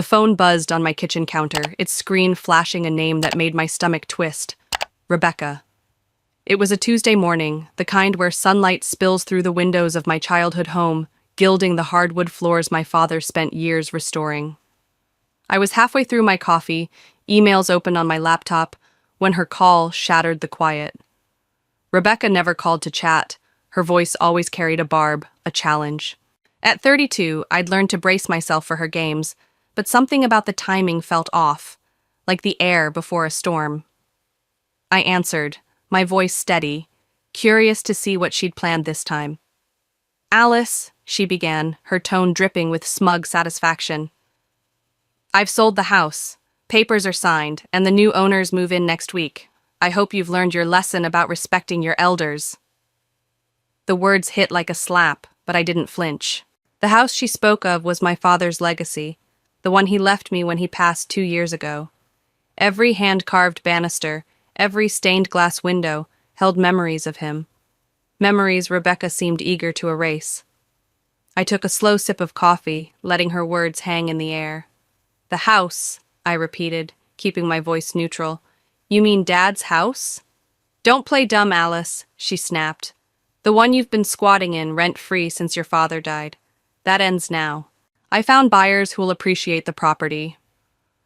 The phone buzzed on my kitchen counter, its screen flashing a name that made my stomach twist. Rebecca. It was a Tuesday morning, the kind where sunlight spills through the windows of my childhood home, gilding the hardwood floors my father spent years restoring. I was halfway through my coffee, emails open on my laptop, when her call shattered the quiet. Rebecca never called to chat. Her voice always carried a barb, a challenge. At 32, I'd learned to brace myself for her games, but something about the timing felt off, like the air before a storm. I answered, my voice steady, curious to see what she'd planned this time. "Alice," she began, her tone dripping with smug satisfaction. "I've sold the house. Papers are signed, and the new owners move in next week. I hope you've learned your lesson about respecting your elders." The words hit like a slap, but I didn't flinch. The house she spoke of was my father's legacy, the one he left me when he passed 2 years ago. Every hand-carved banister, every stained glass window, held memories of him. Memories Rebecca seemed eager to erase. I took a slow sip of coffee, letting her words hang in the air. "The house," I repeated, keeping my voice neutral. "You mean Dad's house?" "Don't play dumb, Alice," she snapped. "The one you've been squatting in rent-free since your father died. That ends now. I found buyers who will appreciate the property."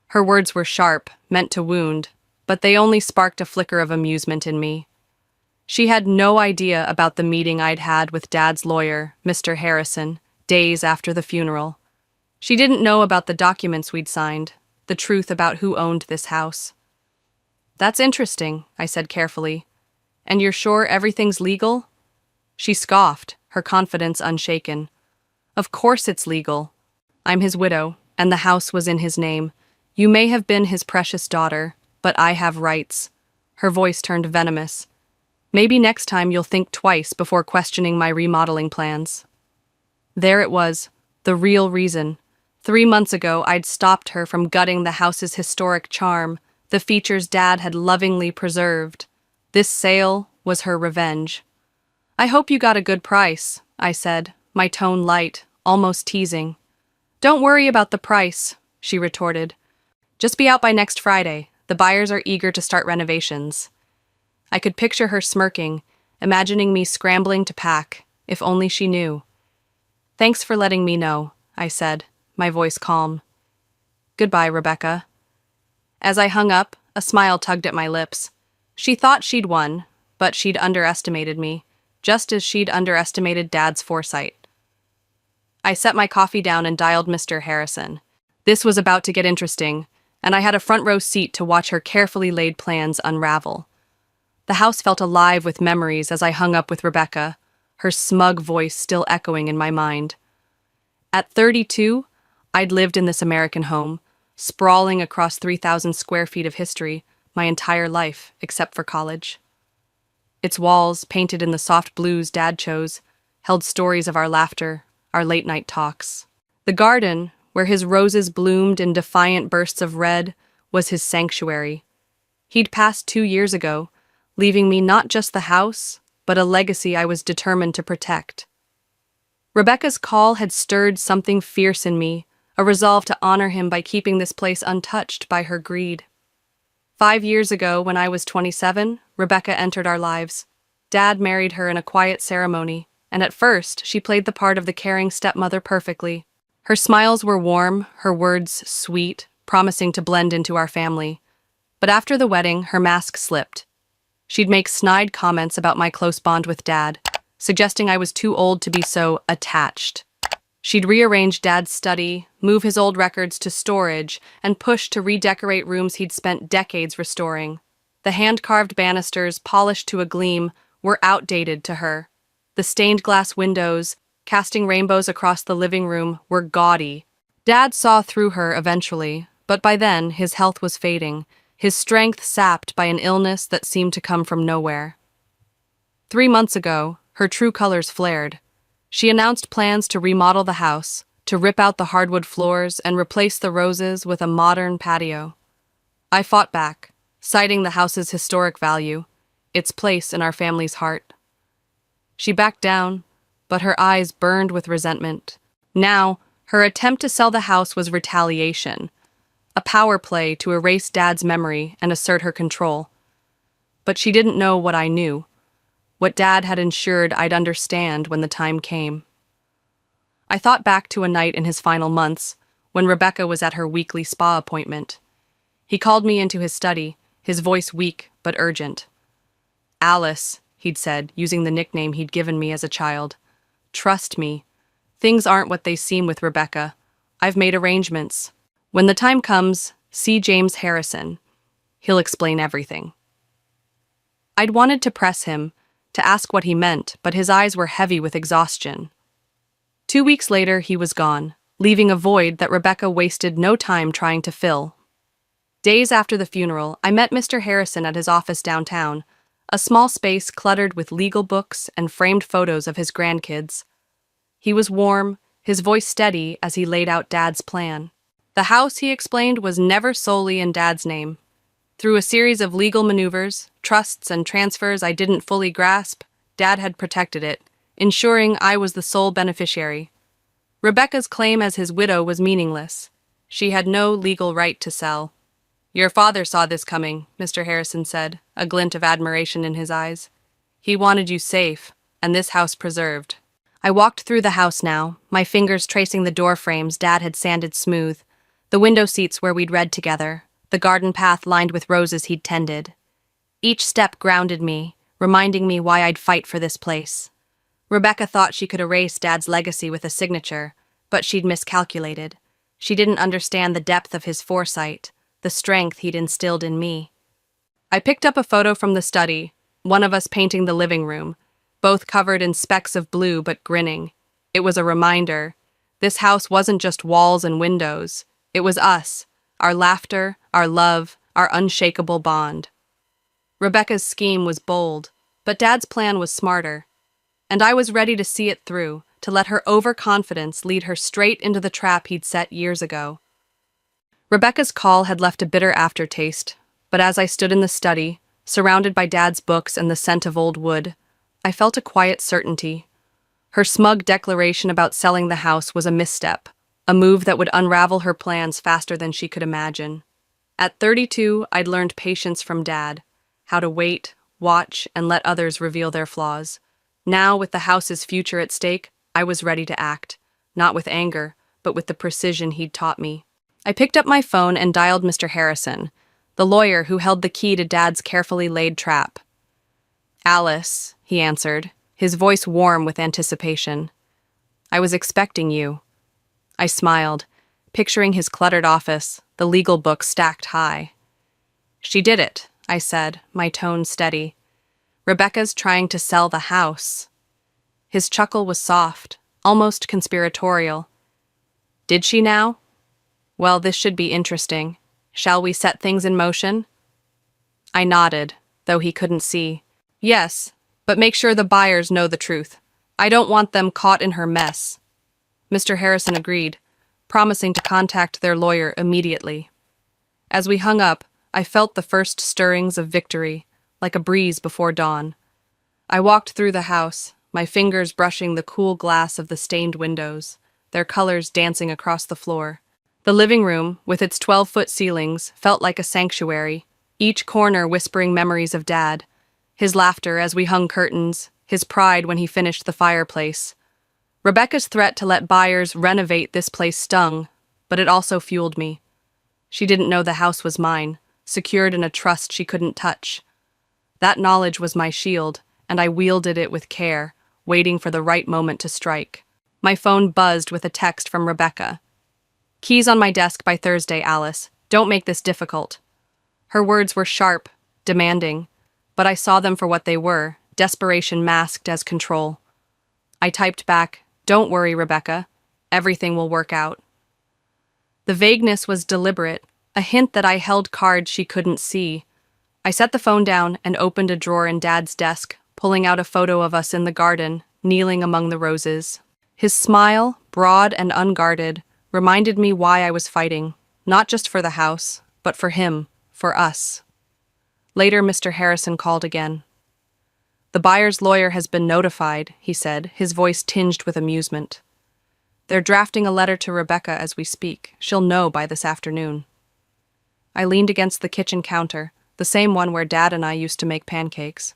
Her words were sharp, meant to wound, but they only sparked a flicker of amusement in me. She had no idea about the meeting I'd had with Dad's lawyer, Mr. Harrison, days after the funeral. She didn't know about the documents we'd signed, the truth about who owned this house. "That's interesting," I said carefully. "And you're sure everything's legal?" She scoffed, her confidence unshaken. "Of course it's legal. I'm his widow, and the house was in his name. You may have been his precious daughter, but I have rights." Her voice turned venomous. "Maybe next time you'll think twice before questioning my remodeling plans." There it was, the real reason. 3 months ago, I'd stopped her from gutting the house's historic charm, the features Dad had lovingly preserved. This sale was her revenge. "I hope you got a good price," I said, my tone light, almost teasing. "Don't worry about the price," she retorted. "Just be out by next Friday. The buyers are eager to start renovations." I could picture her smirking, imagining me scrambling to pack, if only she knew. "Thanks for letting me know," I said, my voice calm. "Goodbye, Rebecca." As I hung up, a smile tugged at my lips. She thought she'd won, but she'd underestimated me, just as she'd underestimated Dad's foresight. I set my coffee down and dialed Mr. Harrison. This was about to get interesting, and I had a front-row seat to watch her carefully laid plans unravel. The house felt alive with memories as I hung up with Rebecca, her smug voice still echoing in my mind. At 32, I'd lived in this American home, sprawling across 3,000 square feet of history, my entire life, except for college. Its walls, painted in the soft blues Dad chose, held stories of our laughter, our late-night talks. The garden, where his roses bloomed in defiant bursts of red, was his sanctuary. He'd passed 2 years ago, leaving me not just the house, but a legacy I was determined to protect. Rebecca's call had stirred something fierce in me, a resolve to honor him by keeping this place untouched by her greed. 5 years ago, when I was 27, Rebecca entered our lives. Dad married her in a quiet ceremony, and at first, she played the part of the caring stepmother perfectly. Her smiles were warm, her words sweet, promising to blend into our family. But after the wedding, her mask slipped. She'd make snide comments about my close bond with Dad, suggesting I was too old to be so attached. She'd rearrange Dad's study, move his old records to storage, and push to redecorate rooms he'd spent decades restoring. The hand-carved banisters, polished to a gleam, were outdated to her. The stained glass windows, casting rainbows across the living room, were gaudy. Dad saw through her eventually, but by then his health was fading, his strength sapped by an illness that seemed to come from nowhere. 3 months ago, her true colors flared. She announced plans to remodel the house, to rip out the hardwood floors and replace the roses with a modern patio. I fought back, citing the house's historic value, its place in our family's heart. She backed down, but her eyes burned with resentment. Now, Her attempt to sell the house was retaliation, a power play to erase Dad's memory and assert her control. But she didn't know what I knew, what Dad had ensured I'd understand when the time came. I thought back to a night in his final months, when Rebecca was at her weekly spa appointment. He called me into his study, his voice weak but urgent. "Alice," he'd said, using the nickname he'd given me as a child. "Trust me. Things aren't what they seem with Rebecca. I've made arrangements. When the time comes, see James Harrison. He'll explain everything." I'd wanted to press him, to ask what he meant, but his eyes were heavy with exhaustion. 2 weeks later, he was gone, leaving a void that Rebecca wasted no time trying to fill. Days after the funeral, I met Mr. Harrison at his office downtown, a small space cluttered with legal books and framed photos of his grandkids. He was warm, his voice steady as he laid out Dad's plan. The house, he explained, was never solely in Dad's name. Through a series of legal maneuvers, trusts, and transfers I didn't fully grasp, Dad had protected it, ensuring I was the sole beneficiary. Rebecca's claim as his widow was meaningless. She had no legal right to sell. "Your father saw this coming," Mr. Harrison said, a glint of admiration in his eyes. "He wanted you safe, and this house preserved." I walked through the house now, my fingers tracing the door frames Dad had sanded smooth, the window seats where we'd read together, the garden path lined with roses he'd tended. Each step grounded me, reminding me why I'd fight for this place. Rebecca thought she could erase Dad's legacy with a signature, but she'd miscalculated. She didn't understand the depth of his foresight, the strength he'd instilled in me. I picked up a photo from the study, one of us painting the living room, both covered in specks of blue but grinning. It was a reminder. This house wasn't just walls and windows. It was us, our laughter, our love, our unshakable bond. Rebecca's scheme was bold, but Dad's plan was smarter. And I was ready to see it through, to let her overconfidence lead her straight into the trap he'd set years ago. Rebecca's call had left a bitter aftertaste, but as I stood in the study, surrounded by Dad's books and the scent of old wood, I felt a quiet certainty. Her smug declaration about selling the house was a misstep, a move that would unravel her plans faster than she could imagine. At 32, I'd learned patience from Dad, how to wait, watch, and let others reveal their flaws. Now, with the house's future at stake, I was ready to act, not with anger, but with the precision he'd taught me. I picked up my phone and dialed Mr. Harrison, the lawyer who held the key to Dad's carefully laid trap. "Alice," he answered, his voice warm with anticipation. "I was expecting you." I smiled, picturing his cluttered office, the legal books stacked high. "She did it," I said, my tone steady. "Rebecca's trying to sell the house." His chuckle was soft, almost conspiratorial. "Did she now? Well, this should be interesting. Shall we set things in motion?" I nodded, though he couldn't see. "Yes, but make sure the buyers know the truth. I don't want them caught in her mess." Mr. Harrison agreed, promising to contact their lawyer immediately. As we hung up, I felt the first stirrings of victory, like a breeze before dawn. I walked through the house, my fingers brushing the cool glass of the stained windows, their colors dancing across the floor. The living room, with its 12-foot ceilings, felt like a sanctuary, each corner whispering memories of Dad, his laughter as we hung curtains, his pride when he finished the fireplace. Rebecca's threat to let buyers renovate this place stung, but it also fueled me. She didn't know the house was mine, secured in a trust she couldn't touch. That knowledge was my shield, and I wielded it with care, waiting for the right moment to strike. My phone buzzed with a text from Rebecca. "Keys on my desk by Thursday, Alice. Don't make this difficult." Her words were sharp, demanding, but I saw them for what they were, desperation masked as control. I typed back, "Don't worry, Rebecca. Everything will work out." The vagueness was deliberate, a hint that I held cards she couldn't see. I set the phone down and opened a drawer in Dad's desk, pulling out a photo of us in the garden, kneeling among the roses. His smile, broad and unguarded, reminded me why I was fighting, not just for the house, but for him, for us. Later, Mr. Harrison called again. "The buyer's lawyer has been notified," he said, his voice tinged with amusement. They're drafting a letter to Rebecca as we speak. She'll know by this afternoon. I leaned against the kitchen counter, the same one where Dad and I used to make pancakes.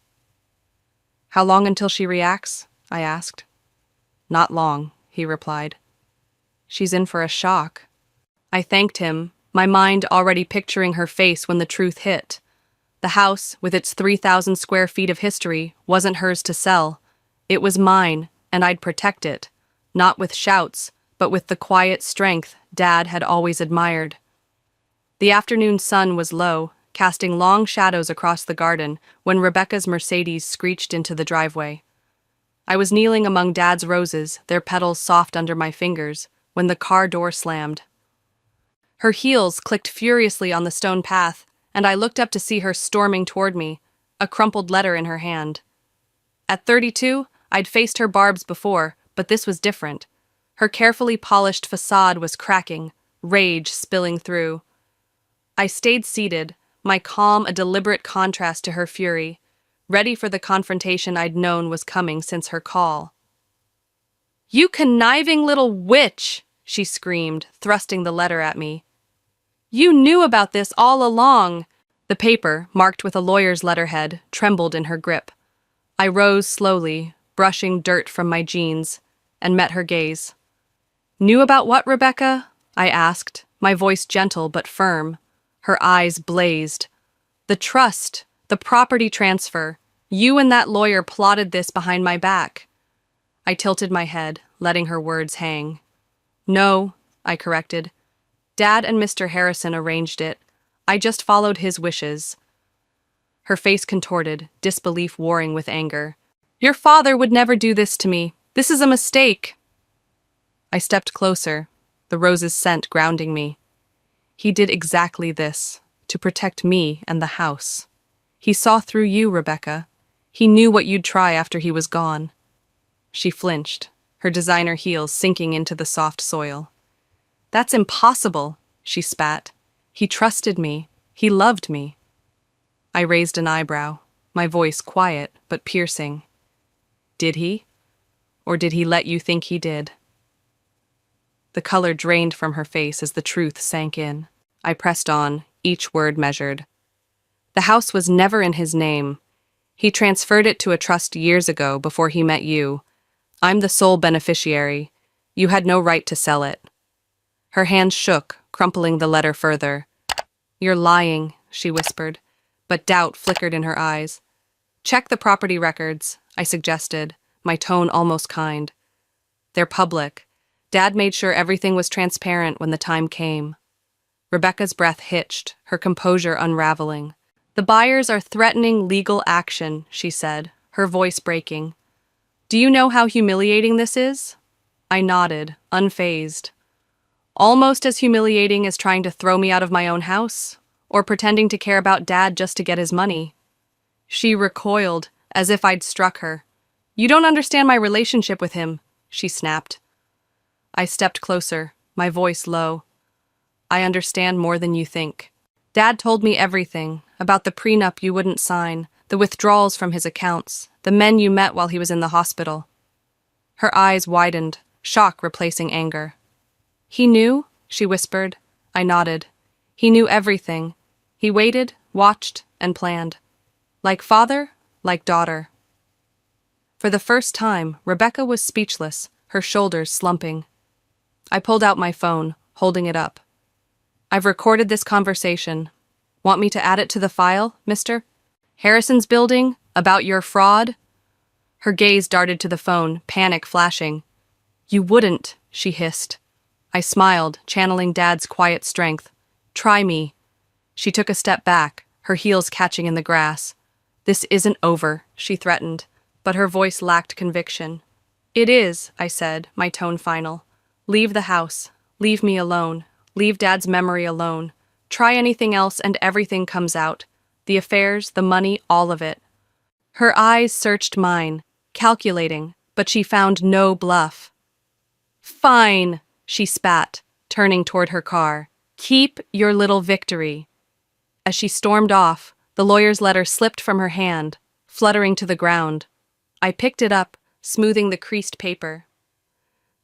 How long until she reacts? I asked. Not long, he replied. She's in for a shock. I thanked him, my mind already picturing her face when the truth hit. The house, with its 3,000 square feet of history, wasn't hers to sell. It was mine, and I'd protect it, not with shouts, but with the quiet strength Dad had always admired. The afternoon sun was low, casting long shadows across the garden when Rebecca's Mercedes screeched into the driveway. I was kneeling among Dad's roses, their petals soft under my fingers, when the car door slammed. Her heels clicked furiously on the stone path, and I looked up to see her storming toward me, a crumpled letter in her hand. At 32, I'd faced her barbs before, but this was different. Her carefully polished facade was cracking, rage spilling through. I stayed seated, my calm a deliberate contrast to her fury, ready for the confrontation I'd known was coming since her call. "You conniving little witch!" she screamed, thrusting the letter at me. "You knew about this all along." The paper, marked with a lawyer's letterhead, trembled in her grip. I rose slowly, brushing dirt from my jeans, and met her gaze. "Knew about what, Rebecca?" I asked, my voice gentle but firm. Her eyes blazed. "The trust, the property transfer. You and that lawyer plotted this behind my back." I tilted my head, letting her words hang. "No," I corrected. "Dad and Mr. Harrison arranged it. I just followed his wishes." Her face contorted, disbelief warring with anger. "Your father would never do this to me. This is a mistake." I stepped closer, the rose's scent grounding me. "He did exactly this, to protect me and the house. He saw through you, Rebecca. He knew what you'd try after he was gone." She flinched, her designer heels sinking into the soft soil. "That's impossible," she spat. "He trusted me. He loved me." I raised an eyebrow, my voice quiet but piercing. "Did he? Or did he let you think he did?" The color drained from her face as the truth sank in. I pressed on, each word measured. "The house was never in his name. He transferred it to a trust years ago before he met you. I'm the sole beneficiary. You had no right to sell it." Her hands shook, crumpling the letter further. "You're lying," she whispered, but doubt flickered in her eyes. "Check the property records," I suggested, my tone almost kind. "They're public. Dad made sure everything was transparent when the time came." Rebecca's breath hitched, her composure unraveling. "The buyers are threatening legal action," she said, her voice breaking. "Do you know how humiliating this is?" I nodded, unfazed. "Almost as humiliating as trying to throw me out of my own house, or pretending to care about Dad just to get his money." She recoiled, as if I'd struck her. "You don't understand my relationship with him," she snapped. I stepped closer, my voice low. "I understand more than you think. Dad told me everything, about the prenup you wouldn't sign, the withdrawals from his accounts, the men you met while he was in the hospital." Her eyes widened, shock replacing anger. "He knew?" she whispered. I nodded. "He knew everything. He waited, watched, and planned. Like father, like daughter." For the first time, Rebecca was speechless, her shoulders slumping. I pulled out my phone, holding it up. "I've recorded this conversation. Want me to add it to the file, Mr. Harrison's building, about your fraud?" Her gaze darted to the phone, panic flashing. "You wouldn't," she hissed. I smiled, channeling Dad's quiet strength. "Try me." She took a step back, her heels catching in the grass. "This isn't over," she threatened, but her voice lacked conviction. "It is," I said, my tone final. "Leave the house. Leave me alone. Leave Dad's memory alone. Try anything else and everything comes out. The affairs, the money, all of it." Her eyes searched mine, calculating, but she found no bluff. "Fine," she spat, turning toward her car. "Keep your little victory." As she stormed off, the lawyer's letter slipped from her hand, fluttering to the ground. I picked it up, smoothing the creased paper.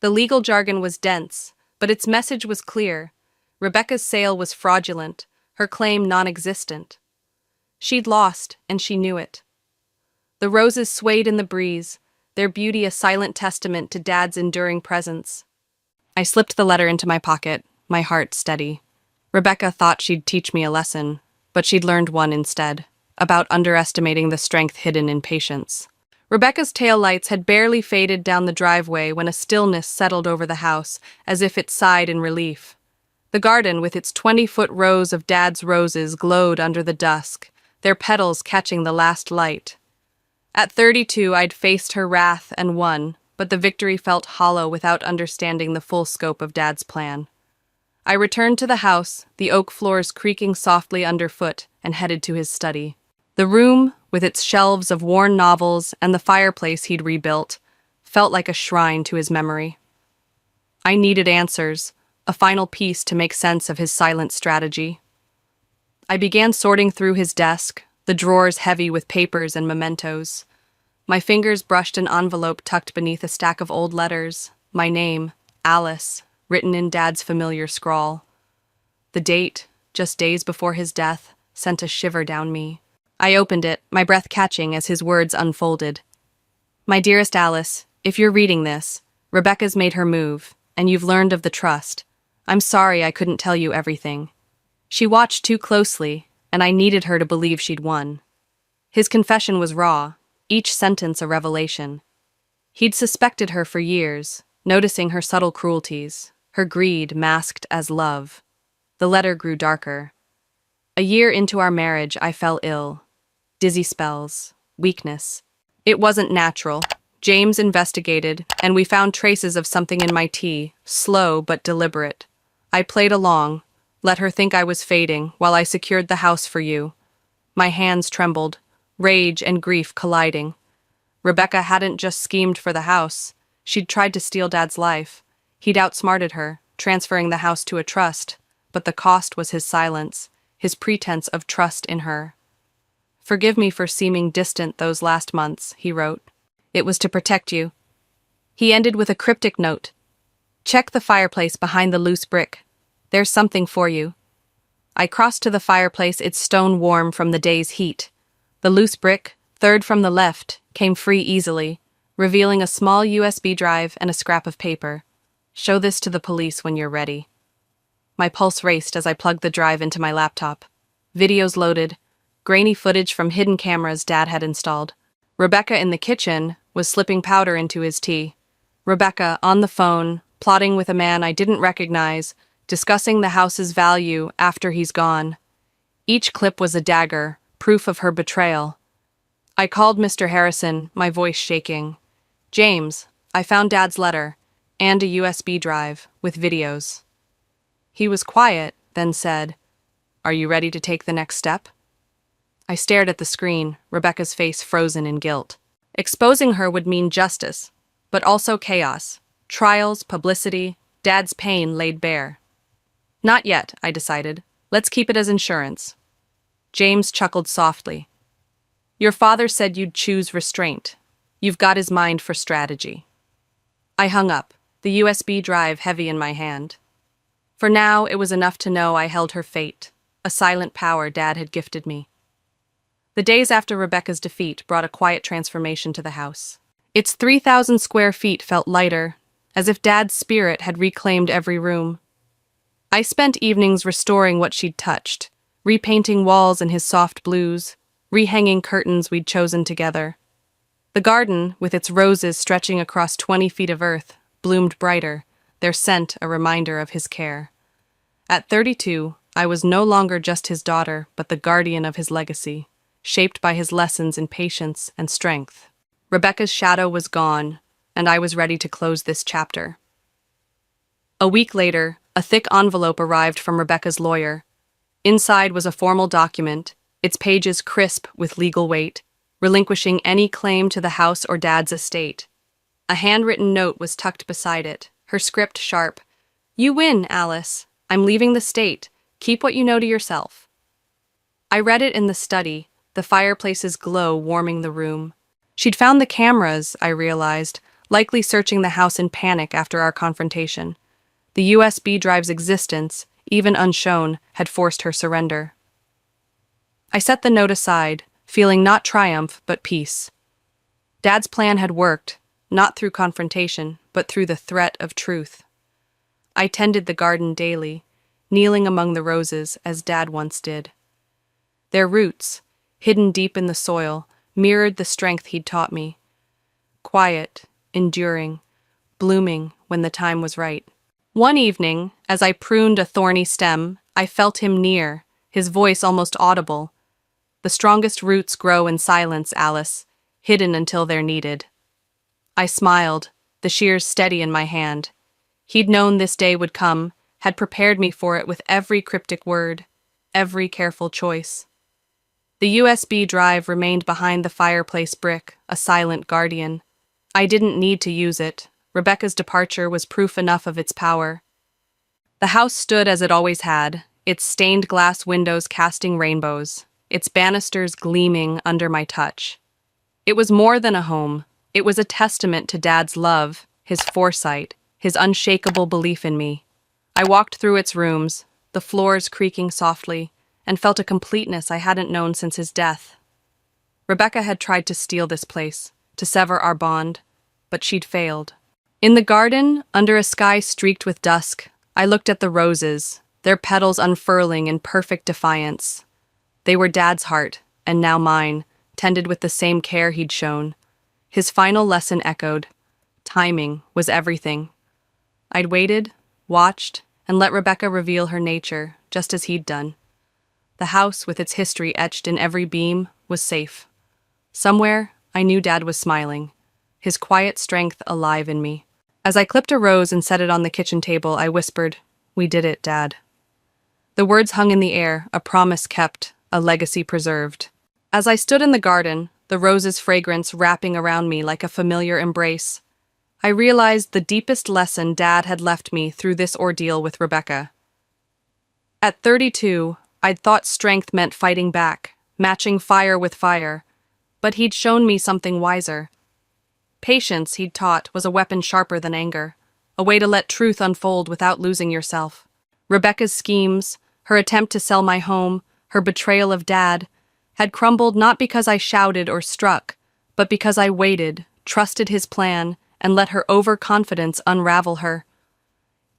The legal jargon was dense, but its message was clear. Rebecca's sale was fraudulent, her claim non-existent. She'd lost, and she knew it. The roses swayed in the breeze, their beauty a silent testament to Dad's enduring presence. I slipped the letter into my pocket, my heart steady. Rebecca thought she'd teach me a lesson, but she'd learned one instead, about underestimating the strength hidden in patience. Rebecca's taillights had barely faded down the driveway when a stillness settled over the house, as if it sighed in relief. The garden, with its 20-foot rows of Dad's roses, glowed under the dusk, their petals catching the last light. At 32, I'd faced her wrath and won, but the victory felt hollow without understanding the full scope of Dad's plan. I returned to the house, the oak floors creaking softly underfoot, and headed to his study. The room, with its shelves of worn novels and the fireplace he'd rebuilt, felt like a shrine to his memory. I needed answers, a final piece to make sense of his silent strategy. I began sorting through his desk, the drawers heavy with papers and mementos. My fingers brushed an envelope tucked beneath a stack of old letters, my name, Alice, written in Dad's familiar scrawl. The date, just days before his death, sent a shiver down me. I opened it, my breath catching as his words unfolded. My dearest Alice, if you're reading this, Rebecca's made her move, and you've learned of the trust. I'm sorry I couldn't tell you everything. She watched too closely, and I needed her to believe she'd won. His confession was raw, each sentence a revelation. He'd suspected her for years, noticing her subtle cruelties, her greed masked as love. The letter grew darker. A year into our marriage, I fell ill. Dizzy spells, weakness. It wasn't natural. James investigated, and we found traces of something in my tea, slow but deliberate. I played along, let her think I was fading while I secured the house for you. My hands trembled, rage and grief colliding. Rebecca hadn't just schemed for the house. She'd tried to steal Dad's life. He'd outsmarted her, transferring the house to a trust, but the cost was his silence, his pretense of trust in her. Forgive me for seeming distant those last months, he wrote. It was to protect you. He ended with a cryptic note. Check the fireplace behind the loose brick. There's something for you. I crossed to the fireplace, its stone warm from the day's heat. The loose brick, third from the left, came free easily, revealing a small USB drive and a scrap of paper. Show this to the police when you're ready. My pulse raced as I plugged the drive into my laptop. Videos loaded, grainy footage from hidden cameras Dad had installed. Rebecca in the kitchen was slipping powder into his tea. Rebecca, on the phone, plotting with a man I didn't recognize, discussing the house's value after he's gone. Each clip was a dagger, proof of her betrayal. I called Mr. Harrison, my voice shaking. James, I found Dad's letter, and a USB drive, with videos. He was quiet, then said, Are you ready to take the next step? I stared at the screen, Rebecca's face frozen in guilt. Exposing her would mean justice, but also chaos. Trials, publicity, Dad's pain laid bare. Not yet, I decided. Let's keep it as insurance. James chuckled softly. Your father said you'd choose restraint. You've got his mind for strategy. I hung up, the USB drive heavy in my hand. For now, it was enough to know I held her fate, a silent power Dad had gifted me. The days after Rebecca's defeat brought a quiet transformation to the house. Its 3,000 square feet felt lighter, as if Dad's spirit had reclaimed every room. I spent evenings restoring what she'd touched, repainting walls in his soft blues, rehanging curtains we'd chosen together. The garden, with its roses stretching across 20 feet of earth, bloomed brighter, their scent a reminder of his care. At 32, I was no longer just his daughter, but the guardian of his legacy, shaped by his lessons in patience and strength. Rebecca's shadow was gone, and I was ready to close this chapter. A week later, a thick envelope arrived from Rebecca's lawyer. Inside was a formal document, its pages crisp with legal weight, relinquishing any claim to the house or Dad's estate. A handwritten note was tucked beside it, her script sharp. You win, Alice. I'm leaving the state. Keep what you know to yourself. I read it in the study, the fireplace's glow warming the room. She'd found the cameras, I realized, likely searching the house in panic after our confrontation. The USB drive's existence, even unshown, had forced her surrender. I set the note aside, feeling not triumph, but peace. Dad's plan had worked, not through confrontation, but through the threat of truth. I tended the garden daily, kneeling among the roses as Dad once did. Their roots, hidden deep in the soil, mirrored the strength he'd taught me. Quiet, enduring, blooming when the time was right. One evening, as I pruned a thorny stem, I felt him near, his voice almost audible. The strongest roots grow in silence, Alice, hidden until they're needed. I smiled, the shears steady in my hand. He'd known this day would come, had prepared me for it with every cryptic word, every careful choice. The USB drive remained behind the fireplace brick, a silent guardian. I didn't need to use it. Rebecca's departure was proof enough of its power. The house stood as it always had, its stained glass windows casting rainbows, its banisters gleaming under my touch. It was more than a home. It was a testament to Dad's love, his foresight, his unshakable belief in me. I walked through its rooms, the floors creaking softly, and felt a completeness I hadn't known since his death. Rebecca had tried to steal this place, to sever our bond, but she'd failed. In the garden, under a sky streaked with dusk, I looked at the roses, their petals unfurling in perfect defiance. They were Dad's heart, and now mine, tended with the same care he'd shown. His final lesson echoed. Timing was everything. I'd waited, watched, and let Rebecca reveal her nature, just as he'd done. The house, with its history etched in every beam, was safe. Somewhere, I knew Dad was smiling, his quiet strength alive in me. As I clipped a rose and set it on the kitchen table, I whispered, "We did it, Dad." The words hung in the air, a promise kept, a legacy preserved. As I stood in the garden, the rose's fragrance wrapping around me like a familiar embrace, I realized the deepest lesson Dad had left me through this ordeal with Rebecca. At 32, I'd thought strength meant fighting back, matching fire with fire, but he'd shown me something wiser. Patience, he'd taught, was a weapon sharper than anger, a way to let truth unfold without losing yourself. Rebecca's schemes, her attempt to sell my home, her betrayal of Dad, had crumbled not because I shouted or struck, but because I waited, trusted his plan, and let her overconfidence unravel her.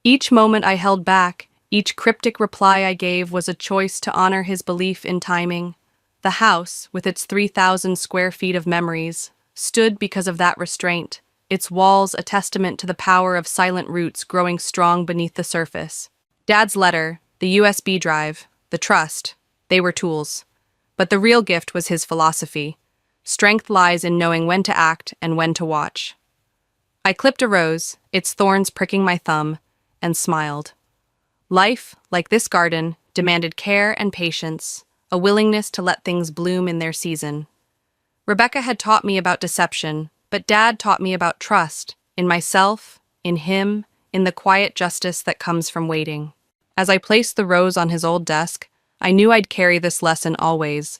Each moment I held back, each cryptic reply I gave was a choice to honor his belief in timing. The house, with its 3,000 square feet of memories, stood because of that restraint, its walls a testament to the power of silent roots growing strong beneath the surface. Dad's letter, the USB drive, the trust, they were tools. But the real gift was his philosophy. Strength lies in knowing when to act and when to watch. I clipped a rose, its thorns pricking my thumb, and smiled. Life, like this garden, demanded care and patience, a willingness to let things bloom in their season. Rebecca had taught me about deception, but Dad taught me about trust, in myself, in him, in the quiet justice that comes from waiting. As I placed the rose on his old desk, I knew I'd carry this lesson always.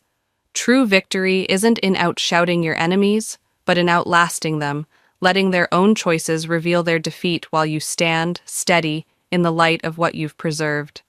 True victory isn't in outshouting your enemies, but in outlasting them, letting their own choices reveal their defeat while you stand, steady, in the light of what you've preserved.